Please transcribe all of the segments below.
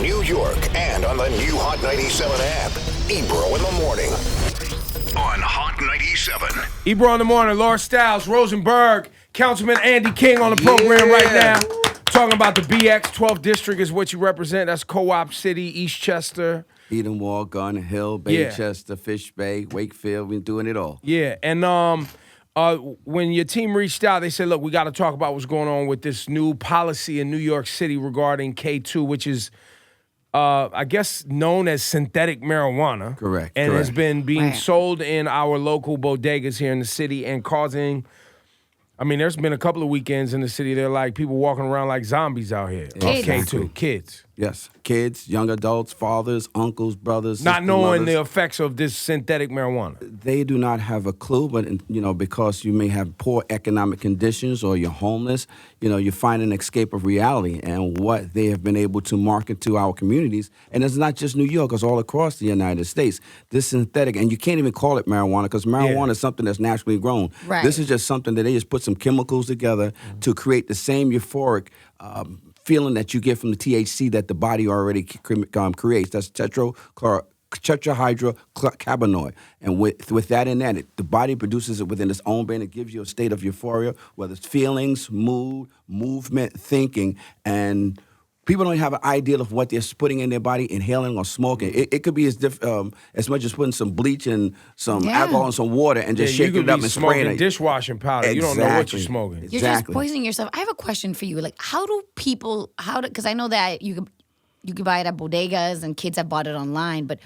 New York, and on the new Hot 97 app. Ebro in the morning on Hot 97. Ebro in the morning, Laura Stiles, Rosenberg, Councilman Andy King on the program right now. Talking about the BX 12th District is what you represent. That's Co-op City, Eastchester. Edenwald, Garden Hill, Baychester, Fish Bay, Wakefield. We're doing it all. Yeah, and when your team reached out, they said, look, we got to talk about what's going on with this new policy in New York City regarding K2, which is, I guess, known as synthetic marijuana. Correct. And has been being sold in our local bodegas here in the city and causing... I mean, there's been a couple of weekends in the city. They're like people walking around like zombies out here. K2, kids. Yes, kids, young adults, fathers, uncles, brothers, not sisters, knowing mothers. the effects of this synthetic marijuana. They do not have a clue, but because you may have poor economic conditions or you're homeless, you find an escape of reality and what they have been able to market to our communities. And it's not just New York; it's all across the United States. This synthetic, and you can't even call it marijuana because marijuana is something that's naturally grown. Right. This is just something that they just put some chemicals together to create the same euphoric feeling that you get from the THC that the body already creates. That's tetrahydrocannabinoid. And with that in that, the body produces it within its own brain. It gives you a state of euphoria, whether it's feelings, mood, movement, thinking, and people don't have an idea of what they're putting in their body, inhaling or smoking. It could be as much as putting some bleach and some alcohol and some water and just shaking it up and spraying it. Dishwashing powder. Exactly. You don't know what you're smoking. You're just poisoning yourself. I have a question for you. Like, because I know that you can buy it at bodegas and kids have bought it online, but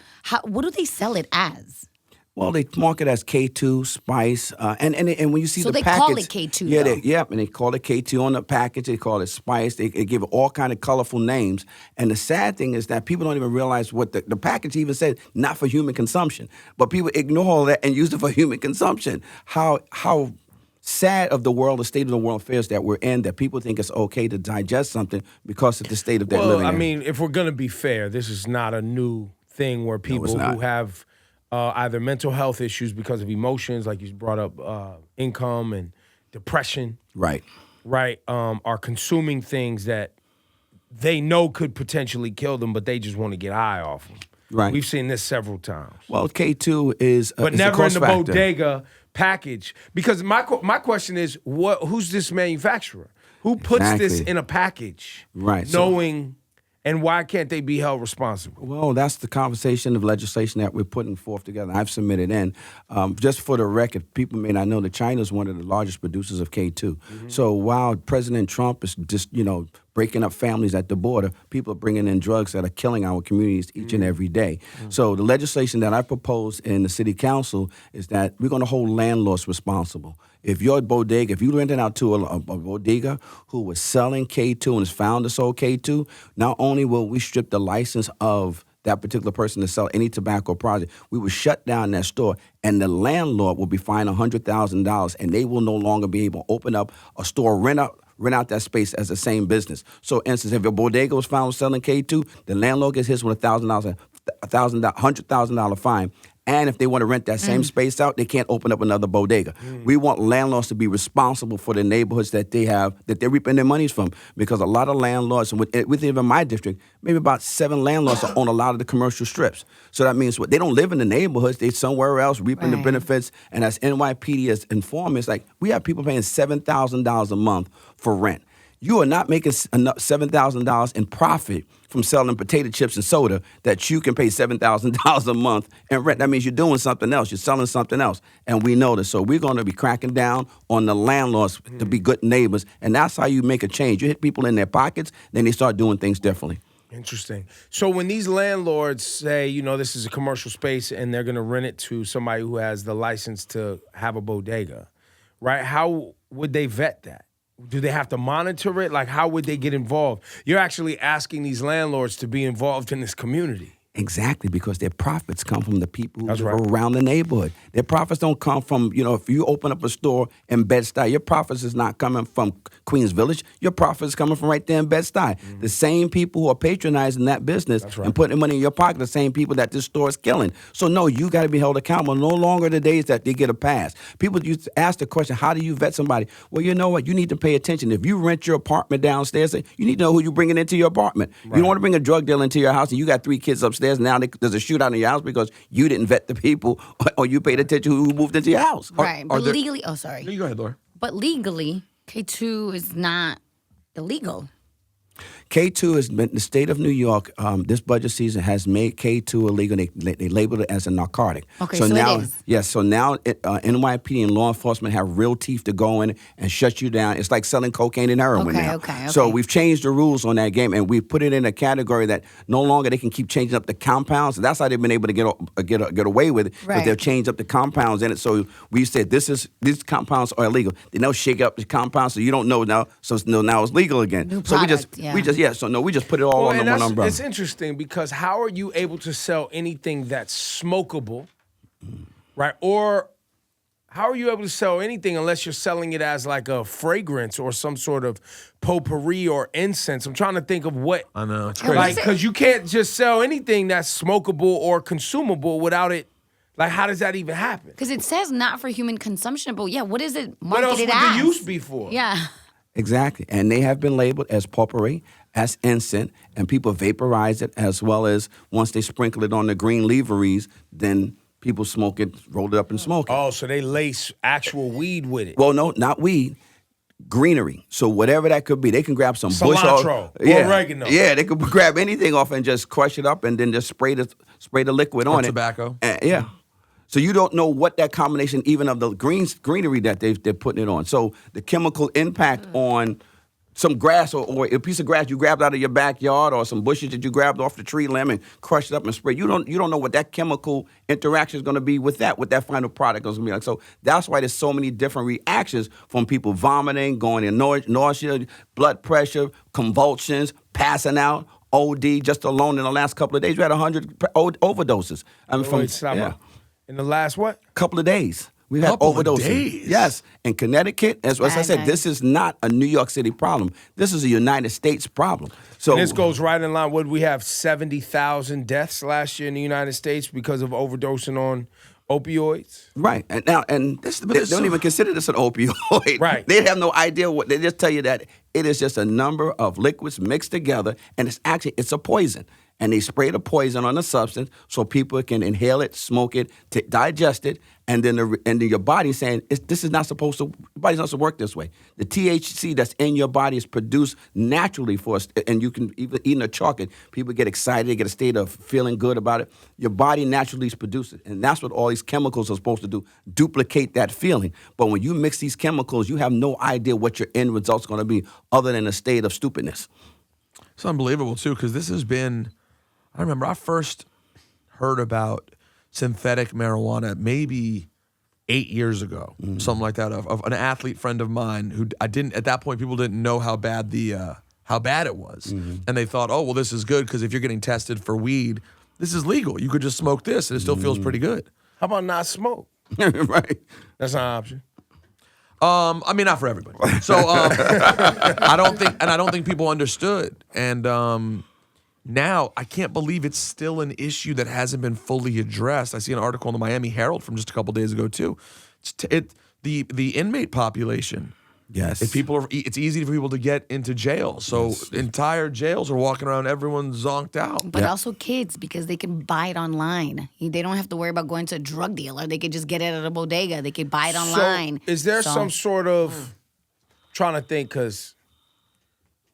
what do they sell it as? Well, they market as K2, Spice, and when you see so the they package, call it K2. And they call it K2 on the package. They call it Spice. They give it all kind of colorful names. And the sad thing is that people don't even realize what the package even says, not for human consumption. But people ignore all that and use it for human consumption. How sad of the state of the world affairs that we're in, that people think it's okay to digest something because of the state of their living. Well, I mean, if we're going to be fair, this is not a new thing where people who have either mental health issues because of emotions, like you brought up, income and depression, right, are consuming things that they know could potentially kill them, but they just want to get high off them. Right. We've seen this several times. Well, K2 is but is never a in the factor. bodega package. Because my question is, who's this manufacturer? Who puts this in a package? Right. Knowing... And why can't they be held responsible? Well, that's the conversation of legislation that we're putting forth together. I've submitted in. Just for the record, people may not know that China is one of the largest producers of K2. Mm-hmm. So while President Trump is just, breaking up families at the border, people are bringing in drugs that are killing our communities each and every day. Mm-hmm. So the legislation that I proposed in the city council is that we're going to hold landlords responsible. If you're a bodega, if you rented out to a bodega who was selling K2 and is found to sold K2, not only will we strip the license of that particular person to sell any tobacco product, we will shut down that store, and the landlord will be fined $100,000, and they will no longer be able to open up a store, rent out that space as the same business. So, instance, if a bodega was found selling K2, the landlord gets hit with $100,000 fine. And if they want to rent that same space out, they can't open up another bodega. We want landlords to be responsible for the neighborhoods that they have, that they're reaping their monies from. Because a lot of landlords, within even my district, maybe about 7 landlords own a lot of the commercial strips. So that means they don't live in the neighborhoods. They're somewhere else reaping the benefits. And as NYPD has informed me, it's like we have people paying $7,000 a month for rent. You are not making enough $7,000 in profit from selling potato chips and soda that you can pay $7,000 a month in rent. That means you're doing something else. You're selling something else. And we know this. So we're going to be cracking down on the landlords to be good neighbors. And that's how you make a change. You hit people in their pockets, then they start doing things differently. Interesting. So when these landlords say, this is a commercial space and they're going to rent it to somebody who has the license to have a bodega, right? How would they vet that? Do they have to monitor it? Like, how would they get involved? You're actually asking these landlords to be involved in this community. Exactly, because their profits come from the people who That's live right. around the neighborhood. Their profits don't come from, if you open up a store in Bed-Stuy, your profits is not coming from Queens Village. Your profits is coming from right there in Bed-Stuy. Mm-hmm. The same people who are patronizing that business and putting money in your pocket, the same people that this store is killing. So, no, you got to be held accountable. No longer the days that they get a pass. People used to ask the question, how do you vet somebody? Well, you know what? You need to pay attention. If you rent your apartment downstairs, you need to know who you're bringing into your apartment. Right. You don't want to bring a drug dealer into your house and you got 3 kids upstairs. Now there's a shootout in your house because you didn't vet the people or you paid attention who moved into your house. Right. But legally, sorry. No, you go ahead, Laura. But legally, K2 is not illegal. K2 is the state of New York. This budget season has made K2 illegal. They labeled it as a narcotic. Okay, so now, it is. Yes. So now NYPD and law enforcement have real teeth to go in and shut you down. It's like selling cocaine and heroin now. Okay. So we've changed the rules on that game, and we've put it in a category that no longer they can keep changing up the compounds. That's how they've been able to get away with it. Right. But they've changed up the compounds in it. So we said these compounds are illegal. They now shake up the compounds, so you don't know now. So now it's legal again. New So product, we just put it all under one umbrella. It's interesting because how are you able to sell anything that's smokable, right? Or how are you able to sell anything unless you're selling it as like a fragrance or some sort of potpourri or incense? I'm trying to think of what. I know, it's crazy. Like, because you can't just sell anything that's smokable or consumable without it. Like, how does that even happen? Because it says not for human consumption, but what is it What else marketed would as? the use be for? Yeah. Exactly. And they have been labeled as potpourri, as incense, and people vaporize it, as well as once they sprinkle it on the green leaveries, then people smoke it, roll it up and smoke it. Oh, so they lace actual weed with it. Well, no, not weed. Greenery. So whatever that could be, they can grab some bush cilantro, or oregano. Yeah, they could grab anything off and just crush it up and then just spray the liquid on it. Tobacco. Yeah. So you don't know what that combination, even of the greenery that they're putting it on. So the chemical impact on some grass or a piece of grass you grabbed out of your backyard or some bushes that you grabbed off the tree limb and crushed it up and sprayed. You don't know what that chemical interaction is going to be with that final product is going to be like. So that's why there's so many different reactions from people vomiting, going in nausea, blood pressure, convulsions, passing out, OD. Just alone in the last couple of days, we had 100 overdoses. I mean, in the last what? Couple of days. We've had overdoses. Yes. In Connecticut, as I said, this is not a New York City problem. This is a United States problem. So and this goes right in line. Would we have 70,000 deaths last year in the United States because of overdosing on opioids? Right. And now, they don't even consider this an opioid. Right. They have no idea what. They just tell you that it is just a number of liquids mixed together, and it's a poison. And they spray the poison on the substance so people can inhale it, smoke it, digest it, and then your body's saying this is not supposed to. Your body's not supposed to work this way. The THC that's in your body is produced naturally for us, and you can even eating a chocolate. People get excited, they get a state of feeling good about it. Your body naturally produces it, and that's what all these chemicals are supposed to do: duplicate that feeling. But when you mix these chemicals, you have no idea what your end result's going to be, other than a state of stupidness. It's unbelievable too, because this has been. I remember I first heard about synthetic marijuana maybe 8 years ago, something like that, of an athlete friend of mine who at that point people didn't know how bad it was, and they thought, oh well, this is good because if you're getting tested for weed, this is legal. You could just smoke this and it still feels pretty good. How about not smoke? Right. That's not an option. I mean, not for everybody. So I don't think people understood, and. Now, I can't believe it's still an issue that hasn't been fully addressed. I see an article in the Miami Herald from just a couple days ago, too. The inmate population. Yes. It's easy for people to get into jail. So entire jails are walking around, everyone's zonked out. But also kids, because they can buy it online. They don't have to worry about going to a drug dealer. They could just get it at a bodega. They could buy it online. So is there some sort of, trying to think, because...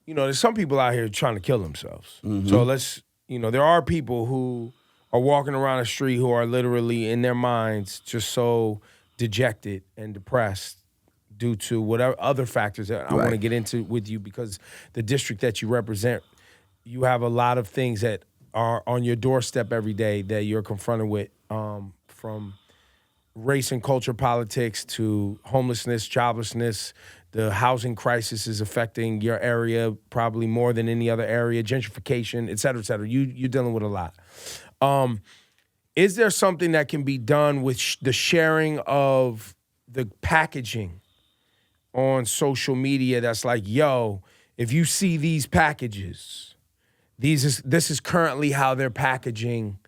there's some people out here trying to kill themselves. So there are people who are walking around the street who are literally in their minds just so dejected and depressed due to whatever other factors that I want to get into with you, because the district that you represent, you have a lot of things that are on your doorstep every day that you're confronted with, from race and culture politics to homelessness, joblessness. The housing crisis is affecting your area probably more than any other area, gentrification, et cetera, et cetera. You're dealing with a lot. Is there something that can be done with the sharing of the packaging on social media that's like, yo, if you see these packages, this is currently how they're packaging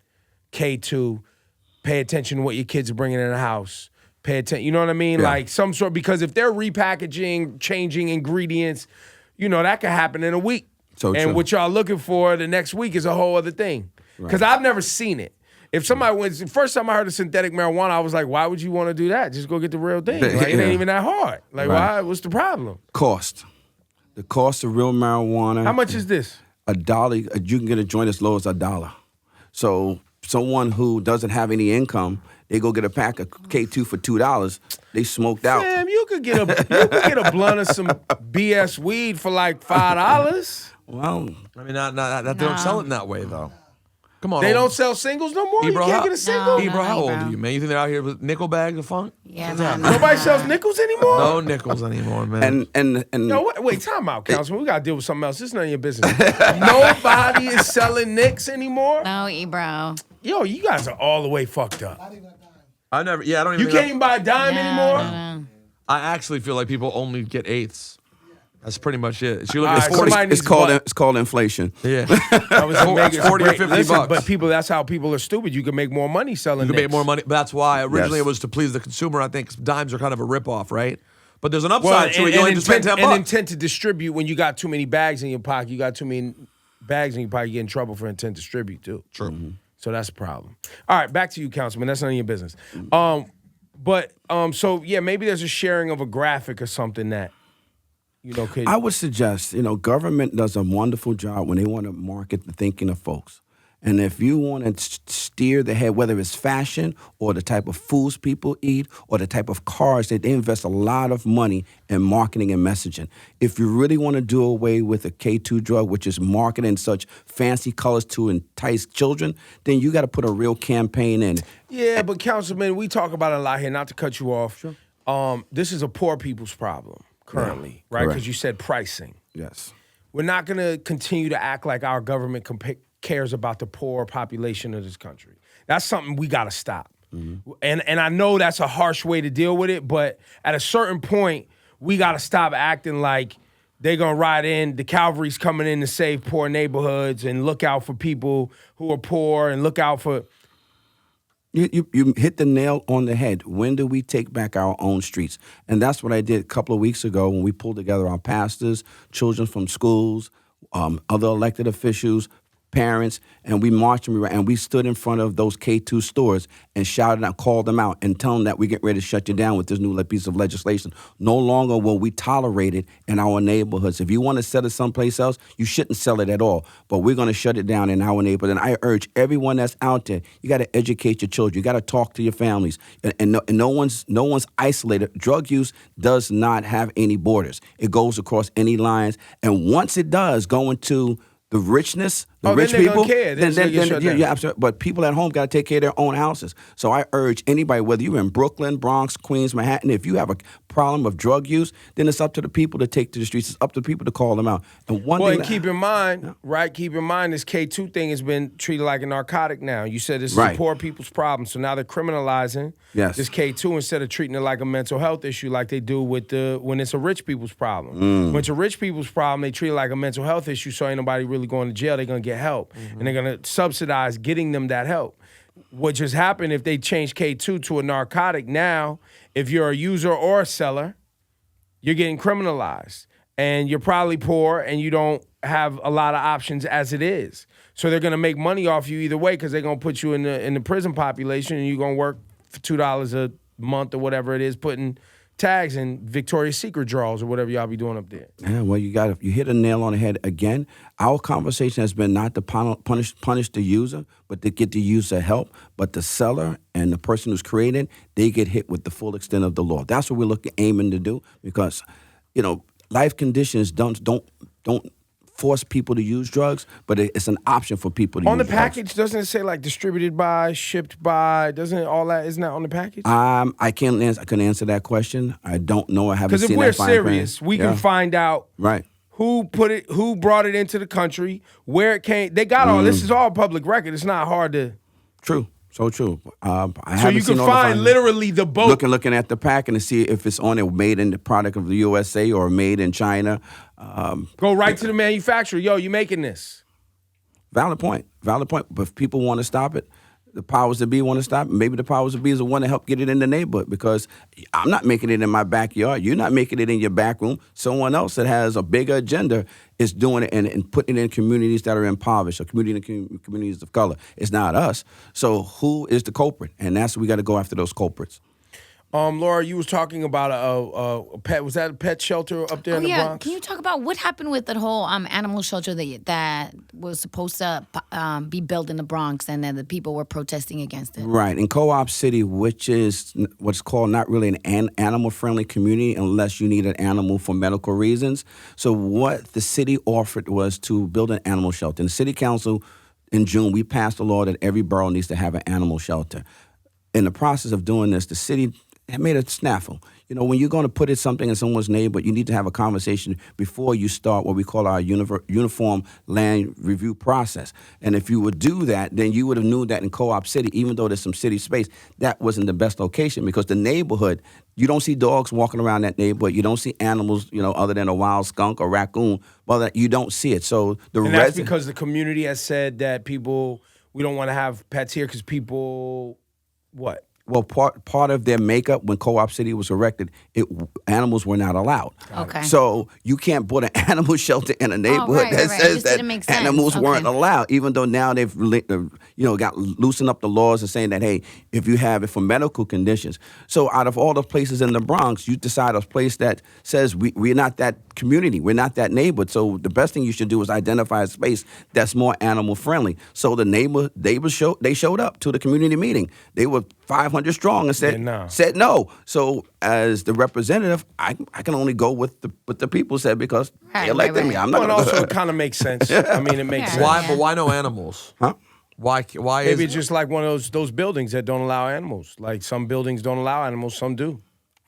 K2. Pay attention to what your kids are bringing in the house. Pay attention, you know what I mean? Yeah. Like some sort, because if they're repackaging, changing ingredients, that could happen in a week. So and true. what y'all looking for the next week is a whole other thing. Because I've never seen it. If somebody went, the first time I heard of synthetic marijuana, I was like, why would you want to do that? Just go get the real thing. Like, it ain't even that hard. Like, why? What's the problem? Cost. The cost of real marijuana. How much is this? $1. You can get a joint as low as $1. So someone who doesn't have any income, they go get a pack of K2 for $2. They smoked out. Damn, you could get a blunt of some BS weed for like $5. Well, I mean, they don't sell it in that way, though. Come on. They don't sell singles no more? Ebro, You can't get a single? Ebro, how old are you, man? You think they're out here with nickel bags of funk? Yeah, man. Nobody sells nickels anymore? No nickels anymore, man. and No, wait, time out, Councilman. We got to deal with something else. This is none of your business. Nobody is selling nicks anymore? No, Ebro. Yo, you guys are all the way fucked up. I don't even. You can't even buy a dime anymore? No. I actually feel like people only get eighths. That's pretty much it. So you look All at right, 40. somebody needs it's called inflation. Yeah. That was It's 40 or 50 Listen, bucks. but people, that's how people are stupid. You can make more money selling You can make nicks. more money. That's why originally Yes. it was to please the consumer. I think dimes are kind of a ripoff, right? But there's an Well, upside to it. You only have to spend $10. and intent to distribute when you got too many bags in your pocket. You got too many bags in your pocket, you get in trouble for intent to distribute too. True. Mm-hmm. So that's a problem. All right, back to you, Councilman. That's none of your business. So yeah, maybe there's a sharing of a graphic or something that, could. I would suggest, government does a wonderful job when they want to market the thinking of folks. And if you want to steer the head, whether it's fashion or the type of foods people eat or the type of cars, they invest a lot of money in marketing and messaging. If you really want to do away with a K2 drug, which is marketing such fancy colors to entice children, then you got to put a real campaign in. Yeah, but Councilman, we talk about it a lot here, not to cut you off. Sure. This is a poor people's problem currently, right? correct. Because you said pricing. Yes. We're not going to continue to act like our government cares about the poor population of this country. That's something we got to stop. Mm-hmm. And I know that's a harsh way to deal with it, but at a certain point, we got to stop acting like they're going to ride in, the cavalry's coming in to save poor neighborhoods and look out for people who are poor and look out for... You hit the nail on the head. When do we take back our own streets? And that's what I did a couple of weeks ago when we pulled together our pastors, children from schools, other elected officials, parents, and we marched and we stood in front of those K2 stores and shouted out, called them out, and tell them that we get ready to shut you down with this new piece of legislation. No longer will we tolerate it in our neighborhoods. If you want to sell it someplace else, you shouldn't sell it at all. But we're going to shut it down in our neighborhood. And I urge everyone that's out there, you got to educate your children. You got to talk to your families. And no one's isolated. Drug use does not have any borders. It goes across any lines. And once it does go into the richness, the rich then they're people, gonna care. then yeah, absolutely. But people at home got to take care of their own houses. So I urge anybody, whether you're in Brooklyn, Bronx, Queens, Manhattan, if you have a problem of drug use, then it's up to the people to take to the streets. It's up to the people to call them out. And keep in mind, right? Keep in mind, this K2 thing has been treated like a narcotic now. You said this is a poor people's problem, so now they're criminalizing this K2 instead of treating it like a mental health issue, like they do when it's a rich people's problem. When it's a rich people's problem, they treat it like a mental health issue, so ain't nobody really going to jail. They're gonna get help, and they're gonna subsidize getting them that help. What just happened if they change K2 to a narcotic now? If you're a user or a seller, you're getting criminalized, and you're probably poor, and you don't have a lot of options as it is. So they're gonna make money off you either way because they're gonna put you in the prison population, and you're gonna work for $2 a month or whatever it is, putting tags in Victoria's Secret drawers or whatever y'all be doing up there. Yeah, well, you hit a nail on the head again. Our conversation has been not to punish the user, but to get the user help. But the seller and the person who's creating, they get hit with the full extent of the law. That's what we're aiming to do because, life conditions don't force people to use drugs, but it's an option for people to use drugs. On the package, doesn't it say like distributed by, shipped by? Doesn't all that, isn't that on the package? I couldn't answer that question. I don't know. I haven't seen that. Because if we're serious, we can find out who brought it into the country, where it came. They got all this is all public record. It's not hard to True. So true. So you can find literally the boat. Looking at the packaging to see if it's on it, made in the product of the USA or made in China. Go right to the manufacturer. Yo, you making this? Valid point. But if people want to stop it, the powers that be want to stop it. Maybe the powers that be is the one to help get it in the neighborhood, because I'm not making it in my backyard. You're not making it in your back room. Someone else that has a bigger agenda is doing it and putting it in communities that are impoverished or communities of color. It's not us. So who is the culprit? And that's we got to go after those culprits. Laura, you was talking about a pet. Was that a pet shelter up there in the Bronx? Can you talk about what happened with that whole animal shelter that was supposed to be built in the Bronx, and then the people were protesting against it? Right. In Co-op City, which is what's called not really an animal-friendly community unless you need an animal for medical reasons. So what the city offered was to build an animal shelter. In the city council, in June, we passed a law that every borough needs to have an animal shelter. In the process of doing this, the city had made a snaffle. You know, when you're going to put something in someone's neighborhood, you need to have a conversation before you start what we call our uniform land review process. And if you would do that, then you would have knew that in Co-op City, even though there's some city space, that wasn't the best location, because the neighborhood, you don't see dogs walking around that neighborhood. You don't see animals, other than a wild skunk or raccoon. Well, you don't see it. So that's because the community has said that we don't want to have pets here because people, what? Well, part of their makeup when Co-op City was erected, animals were not allowed. Okay. So you can't put an animal shelter in a neighborhood that says that animals weren't allowed, even though now they've got loosened up the laws and saying that, hey, if you have it for medical conditions. So out of all the places in the Bronx, you decide a place that says we're not that community, we're not that neighborhood. So the best thing you should do is identify a space that's more animal friendly. So the neighbors showed up to the community meeting. They were 500 strong and said no. So as the representative, I can only go with the people said, because they elected me. I'm not. Well, also it kind of makes sense. I mean, it makes sense. Why? But why no animals? Huh? Why? Maybe it's just like one of those buildings that don't allow animals. Like some buildings don't allow animals, some do.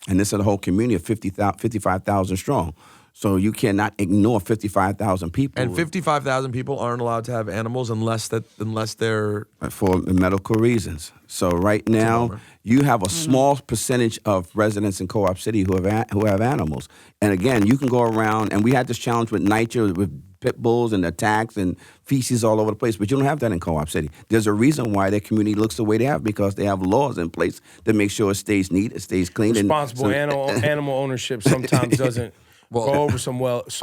And this is a whole community of 55,000 strong. So you cannot ignore 55,000 people. And 55,000 people aren't allowed to have animals unless they're for medical reasons. So right now, you have a small percentage of residents in Co-op City who have animals. And again, you can go around, and we had this challenge with NYCHA, with pit bulls and attacks and feces all over the place, but you don't have that in Co-op City. There's a reason why their community looks the way they have, because they have laws in place that make sure it stays neat, it stays clean. Responsible animal ownership sometimes doesn't go over so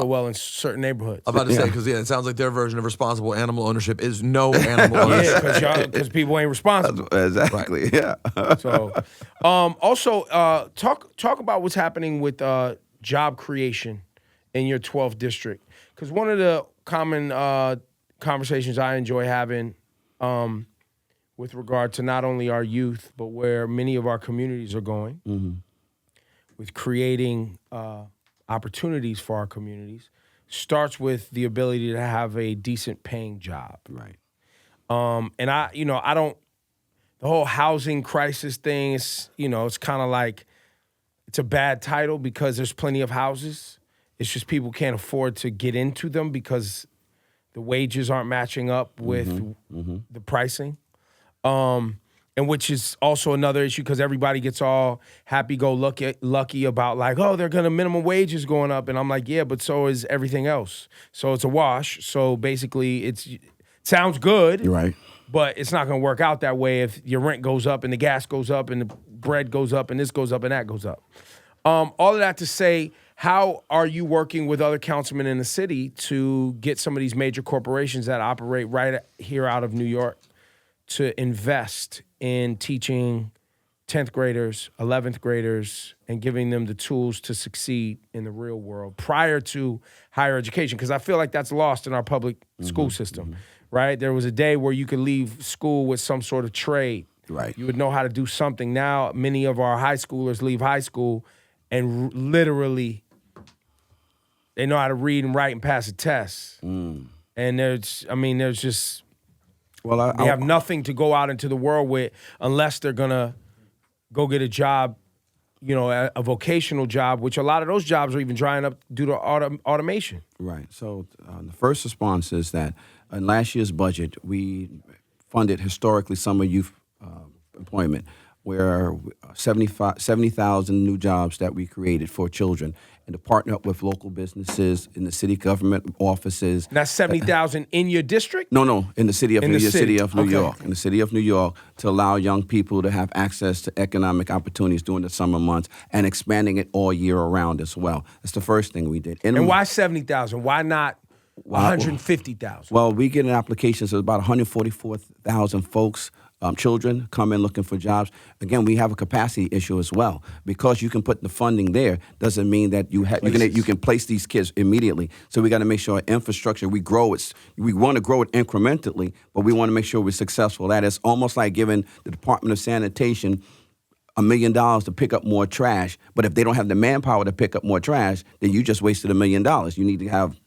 well in certain neighborhoods. I'm about to say, because it sounds like their version of responsible animal ownership is no animal ownership. Yeah, because people ain't responsible. Exactly. Right. Yeah. So, also talk about what's happening with job creation in your 12th district, because one of the common conversations I enjoy having with regard to not only our youth but where many of our communities are going, with creating opportunities for our communities, starts with the ability to have a decent paying job. Right. And I don't, the whole housing crisis thing is, it's kind of like, it's a bad title because there's plenty of houses. It's just people can't afford to get into them because the wages aren't matching up with the pricing. And which is also another issue because everybody gets all happy-go-lucky about like, oh, they're going to minimum wage is going up. And I'm like, yeah, but so is everything else. So it's a wash. So basically it sounds good. You're right. But it's not going to work out that way if your rent goes up and the gas goes up and the bread goes up and this goes up and that goes up. All of that to say, how are you working with other councilmen in the city to get some of these major corporations that operate right here out of New York to invest in teaching 10th graders, 11th graders, and giving them the tools to succeed in the real world prior to higher education? Because I feel like that's lost in our public school system, right? There was a day where you could leave school with some sort of trade. Right. You would know how to do something. Now, many of our high schoolers leave high school and literally they know how to read and write and pass a test. And there's just... Well, they have nothing to go out into the world with unless they're going to go get a job, a vocational job, which a lot of those jobs are even drying up due to automation. Right. So the first response is that in last year's budget, we funded historically summer youth employment, where 70,000 new jobs that we created for children, and to partner up with local businesses in the city government offices. And that's 70,000 in your district? No, in the city of New York. Okay. In the city of New York, to allow young people to have access to economic opportunities during the summer months and expanding it all year around as well. That's the first thing we did. And why 70,000? Why not 150,000? Well, we get an application, so about 144,000 folks, children come in looking for jobs. Again, we have a capacity issue as well. Because you can put the funding there doesn't mean that you can place these kids immediately. So we got to make sure our infrastructure, we grow it. We want to grow it incrementally, but we want to make sure we're successful. That is almost like giving the Department of Sanitation $1 million to pick up more trash. But if they don't have the manpower to pick up more trash, then you just wasted $1 million. You need to have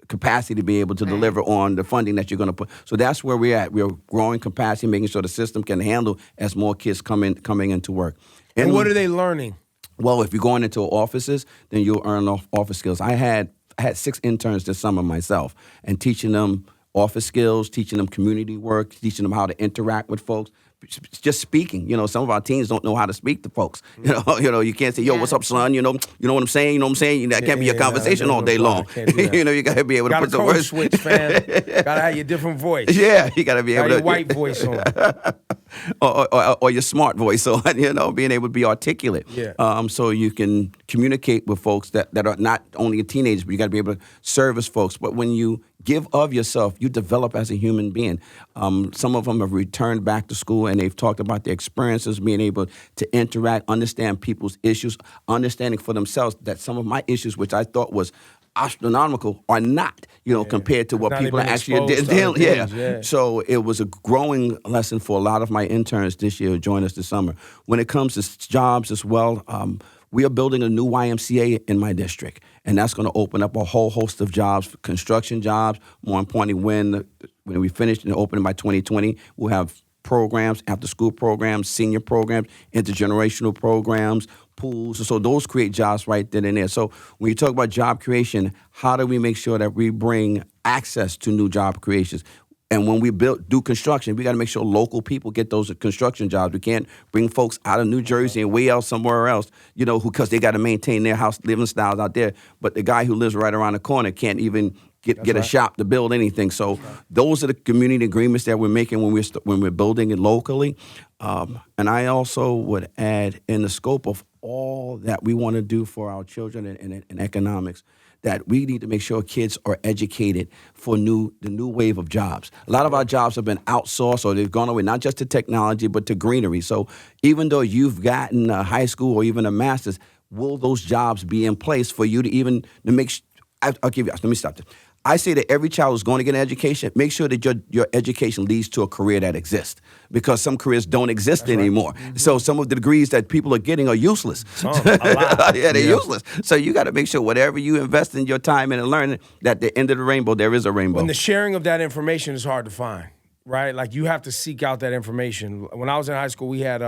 capacity to be able to deliver on the funding that you're going to put. So that's where we're at. We're growing capacity, making sure the system can handle as more kids coming into work. And what are they learning? Well, if you're going into offices, then you'll earn office skills. I had 6 interns this summer myself, and teaching them office skills, teaching them community work, teaching them how to interact with folks. Just speaking, some of our teens don't know how to speak to folks. You can't say, "Yo, what's up, son?" You know what I'm saying. You know what I'm saying. That can't be a conversation all day long. You gotta be able to put the words. Switch, fam. Gotta have your different voice. Yeah, you gotta be able to your white voice on, or your smart voice on. Being able to be articulate. Yeah. So you can communicate with folks that are not only teenagers, but you gotta be able to service folks. But when you give of yourself, you develop as a human being. Some of them have returned back to school and they've talked about their experiences, being able to interact, understand people's issues, understanding for themselves that some of my issues, which I thought was astronomical, are not, compared to what people are actually dealing. Yeah. So it was a growing lesson for a lot of my interns this year who joined us this summer. When it comes to jobs as well, we are building a new YMCA in my district, and that's going to open up a whole host of jobs, construction jobs. More importantly, when we finish and open by 2020, we'll have programs, after-school programs, senior programs, intergenerational programs, pools. So those create jobs right then and there. So when you talk about job creation, how do we make sure that we bring access to new job creations? And when we do construction, we got to make sure local people get those construction jobs. We can't bring folks out of New Jersey and way out somewhere else, because they got to maintain their house living styles out there. But the guy who lives right around the corner can't even get a shop to build anything. So those are the community agreements that we're making when we're building it locally. And I also would add, in the scope of all that we want to do for our children in economics, that we need to make sure kids are educated for the new wave of jobs. A lot of our jobs have been outsourced, or they've gone away, not just to technology, but to greenery. So even though you've gotten a high school or even a master's, will those jobs be in place for you to make? I'll give you. Let me stop this. I say that every child who's going to get an education, make sure that your education leads to a career that exists, because some careers don't exist anymore. Right. Mm-hmm. So some of the degrees that people are getting are useless. A lot. Yeah, they're useless. So you got to make sure whatever you invest in your time in and learning, that at the end of the rainbow, there is a rainbow. And the sharing of that information is hard to find, right? Like, you have to seek out that information. When I was in high school, we had,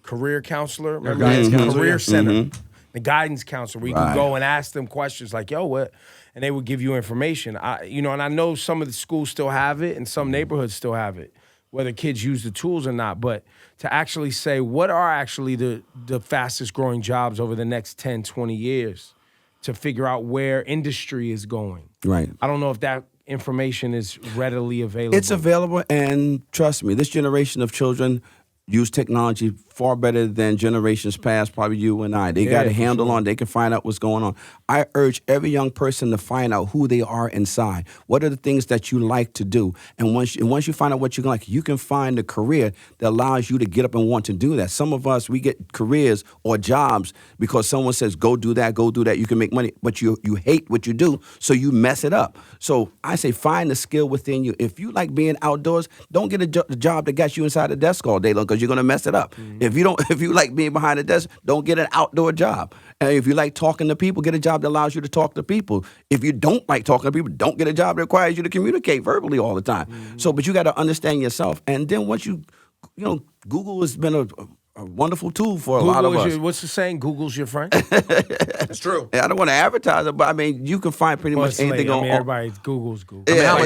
career counselor? Remember? Career center. Mm-hmm. The guidance counselor, where you could go and ask them questions like, yo, what? And they would give you information. And I know some of the schools still have it and some neighborhoods still have it, whether kids use the tools or not. But to actually say, what are actually the fastest growing jobs over the next 10, 20 years, to figure out where industry is going. Right. I don't know if that information is readily available. It's available, and trust me, this generation of children use technology far better than generations past, probably you and I. They got a handle on, they can find out what's going on. I urge every young person to find out who they are inside. What are the things that you like to do? And once you find out what you like, you can find a career that allows you to get up and want to do that. Some of us, we get careers or jobs because someone says, go do that, you can make money, but you hate what you do, so you mess it up. So I say, find the skill within you. If you like being outdoors, don't get a job that got you inside the desk all day long, because you're going to mess it up. Mm-hmm. If you like being behind the desk, don't get an outdoor job. And if you like talking to people, get a job that allows you to talk to people. If you don't like talking to people, don't get a job that requires you to communicate verbally all the time. Mm-hmm. But you got to understand yourself. And then once Google has been a wonderful tool for a lot of us. What's the saying? Google's your friend. It's true. I don't want to advertise it, but I mean, you can find pretty much anything on. Everybody Google's Google. Yeah,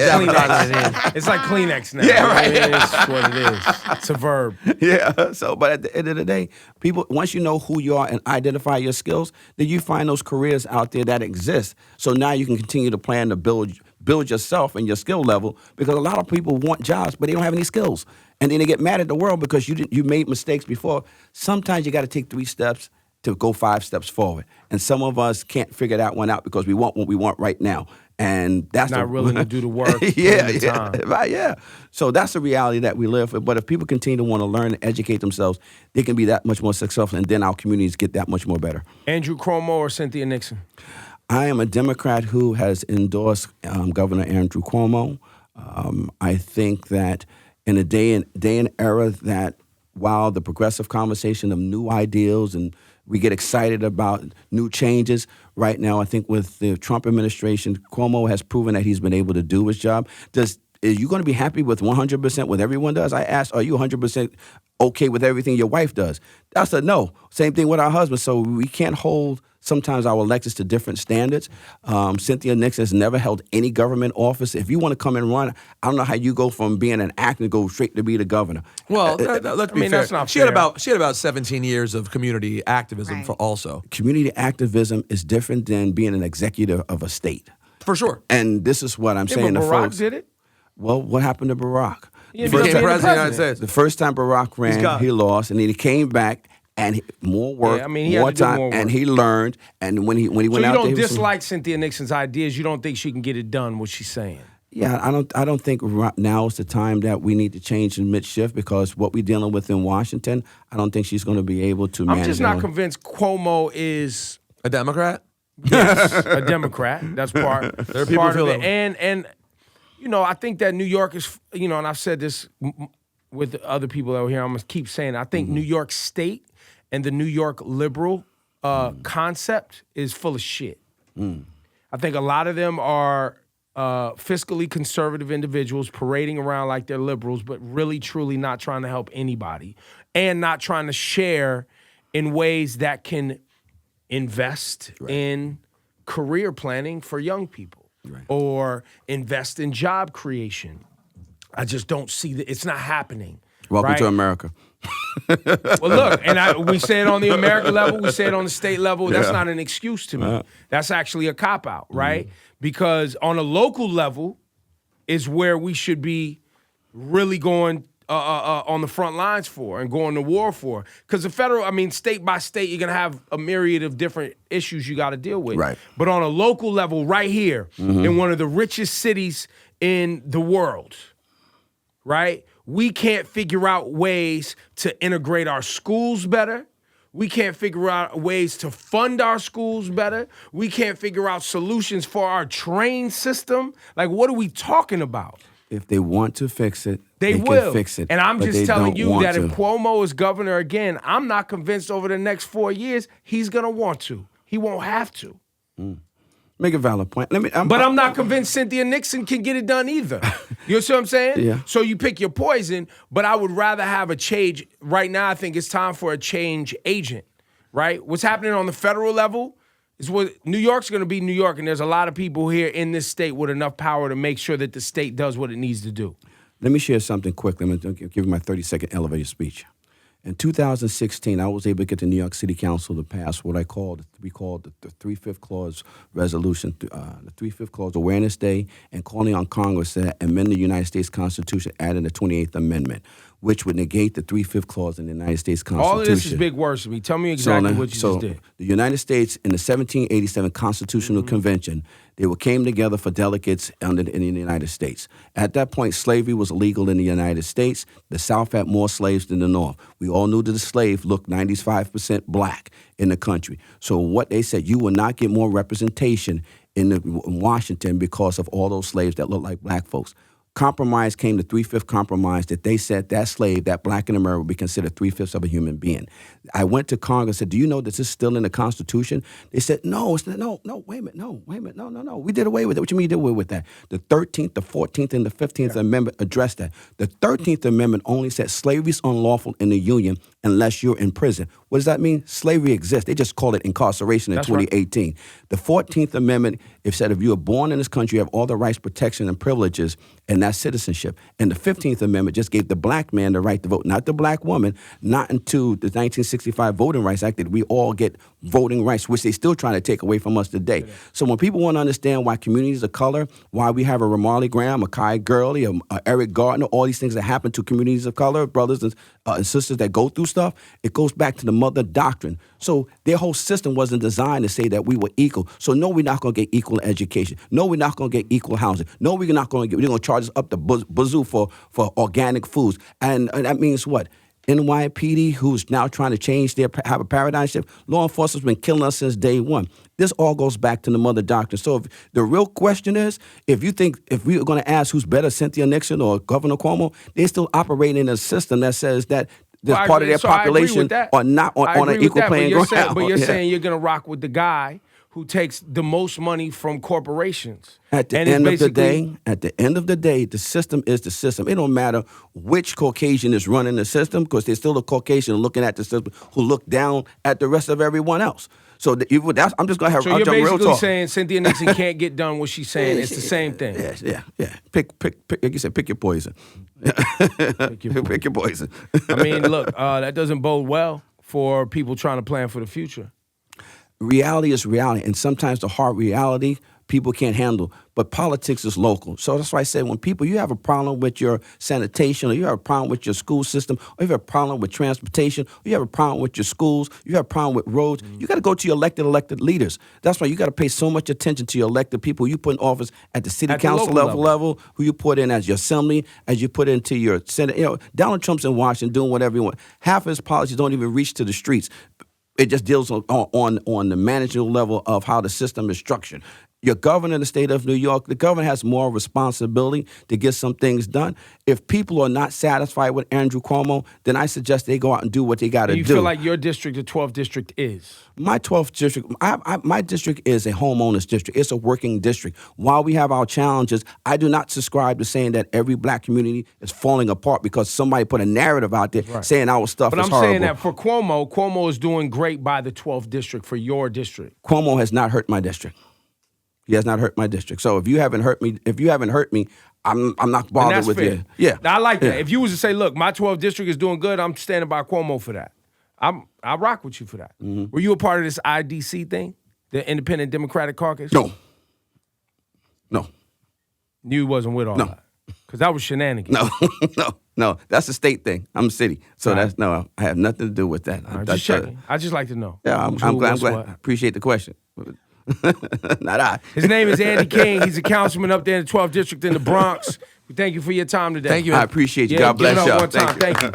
It's like Kleenex now. Yeah, right. It's what it is. It's a verb. Yeah. So, but at the end of the day, people, once you know who you are and identify your skills, then you find those careers out there that exist. So now you can continue to plan to build yourself and your skill level, because a lot of people want jobs, but they don't have any skills. And then they get mad at the world because you made mistakes before. Sometimes you got to take 3 steps to go 5 steps forward. And some of us can't figure that one out because we want what we want right now. And that's not willing to do the work. Yeah. So that's the reality that we live with. But if people continue to want to learn and educate themselves, they can be that much more successful, and then our communities get that much more better. Andrew Cuomo or Cynthia Nixon? I am a Democrat who has endorsed Governor Andrew Cuomo. I think that in a day and era that while the progressive conversation of new ideals and we get excited about new changes, right now I think with the Trump administration, Cuomo has proven that he's been able to do his job. Are you going to be happy with 100% what everyone does? I asked, are you 100% okay with everything your wife does? I said no. Same thing with our husband. So we can't hold sometimes our electeds to different standards. Cynthia Nixon has never held any government office. If you want to come and run, I don't know how you go from being an actor to go straight to be the governor. Well, let's be fair. That's not she fair. had about 17 years of community activism for also. Community activism is different than being an executive of a state. For sure. And this is what I'm saying but to Barack folks. did it? Well, what happened to Barack? He Became president of the United States. The first time Barack ran, he lost, and then he came back. And more work, more time, and he learned. And when he went out there, so you don't dislike Cynthia Nixon's ideas. You don't think she can get it done? What she's saying? Yeah, I don't think now is the time that we need to change in mid-shift, because what we're dealing with in Washington, I don't think she's going to be able to manage. I'm just not convinced Cuomo is a Democrat. Yes, a Democrat. That's part. There are people part who of feel it. And I think that New York is, and I've said this with other people over here. I'm gonna keep saying it. I think New York State and the New York liberal concept is full of shit. I think a lot of them are fiscally conservative individuals parading around like they're liberals, but really, truly not trying to help anybody and not trying to share in ways that can invest in career planning for young people or invest in job creation. I just don't see that. It's not happening. Welcome to America. Well, look, and we say it on the American level, we say it on the state level. That's not an excuse to me. That's actually a cop-out, right? Because on a local level is where we should be really going on the front lines for and going to war for. Because the federal, state by state, you're going to have a myriad of different issues you got to deal with. Right. But on a local level, right here, in one of the richest cities in the world, right? We can't figure out ways to integrate our schools better. We can't figure out ways to fund our schools better. We can't figure out solutions for our train system. Like, what are we talking about? If they want to fix it, they can will fix it. And I'm just telling you that if to. Cuomo is governor again, I'm not convinced over the next 4 years he's going to want to. He won't have to. Make a valid point. But I'm not convinced Cynthia Nixon can get it done either. You see what I'm saying? Yeah. So you pick your poison, but I would rather have a change. Right now, I think it's time for a change agent, right? What's happening on the federal level is what New York's going to be New York, and there's a lot of people here in this state with enough power to make sure that the state does what it needs to do. Let me share something quick. Let me give you my 30-second elevator speech. In 2016, I was able to get the New York City Council to pass what we called the 3/5 Clause resolution, the 3/5 Clause Awareness Day, and calling on Congress to amend the United States Constitution, adding the 28th Amendment, which would negate the 3/5 Clause in the United States Constitution. All of this is big words to me. Tell me exactly what you just did. The United States, in the 1787 Constitutional Convention, they came together for delegates in the United States. At that point, slavery was illegal in the United States. The South had more slaves than the North. We all knew that the slave looked 95% black in the country. So what they said, you will not get more representation in Washington because of all those slaves that look like black folks. compromise came to 3/5 compromise that they said that slave, that black in America, would be considered 3/5 of a human being. I went to Congress and said, do you know this is still in the Constitution? They said, no, wait a minute, no. We did away with it. What you mean you did away with that? The 13th, the 14th, and the 15th Amendment addressed that. The 13th Amendment only said slavery is unlawful in the Union unless you're in prison. What does that mean? Slavery exists. They just call it incarceration in 2018. Right. The 14th Amendment, it said if you were born in this country, you have all the rights, protection, and privileges, and that's citizenship. And the 15th Amendment just gave the black man the right to vote, not the black woman, not into the 1965 Voting Rights Act that we all get voting rights, which they still trying to take away from us today. Yeah. So when people want to understand why communities of color, why we have a Ramarley Graham, a Kai Gurley, a Eric Gardner, all these things that happen to communities of color, brothers and sisters that go through stuff, it goes back to the mother doctrine. So their whole system wasn't designed to say that we were equal. So no, we're not going to get equal education. No, we're not going to get equal housing. No, we're not going to get, we're going to charge us up the bazoo for organic foods. And that means what? NYPD, who's now trying to have a paradigm shift, law enforcement's been killing us since day one. This all goes back to the mother doctrine. So if the real question is, if we are going to ask who's better, Cynthia Nixon or Governor Cuomo, they're still operating in a system that says that this part of their population are not on an equal playing ground. But you're saying you're going to rock with the guy who takes the most money from corporations. At the end of the day, the system is the system. It don't matter which Caucasian is running the system, because there's still a Caucasian looking at the system who look down at the rest of everyone else. So I'm just going to have. So you're basically saying Cynthia Nixon can't get done what she's saying. It's the same thing. Yeah. Pick. Like you said, pick your poison. Pick your poison. I mean, look, that doesn't bode well for people trying to plan for the future. Reality is reality, and sometimes the hard reality people can't handle. But politics is local. So that's why I said when you have a problem with your sanitation, or you have a problem with your school system, or you have a problem with transportation, or you have a problem with your schools, you have a problem with roads, you got to go to your elected leaders. That's why you got to pay so much attention to your elected people who you put in office at the city council level, who you put in as your assembly, as you put into your Senate. Donald Trump's in Washington doing whatever he wants. Half of his policies don't even reach to the streets. It just deals on the managerial level of how the system is structured. Your governor in the state of New York, the governor has more responsibility to get some things done. If people are not satisfied with Andrew Cuomo, then I suggest they go out and do what they got to do. You feel like your district, the 12th district, is? My 12th district, my district is a homeowners district. It's a working district. While we have our challenges, I do not subscribe to saying that every black community is falling apart because somebody put a narrative out there saying our stuff is horrible. But I'm saying that for Cuomo is doing great by the 12th district, for your district. Cuomo has not hurt my district. He has not hurt my district. So if you haven't hurt me, I'm not bothered with you. Yeah. Now, I like that. If you was to say, look, my 12th district is doing good, I'm standing by Cuomo for that. I rock with you for that. Mm-hmm. Were you a part of this IDC thing, the Independent Democratic Caucus? No. You wasn't with all that? Because that was shenanigans. No. That's a state thing. I'm a city. So I have nothing to do with that. Just checking. I just like to know. Yeah, I'm glad. I appreciate the question. Not I. His name is Andy King. He's a councilman up there in the 12th district in the Bronx. We thank you for your time today. Thank you. I appreciate you. God bless y'all. Thank you.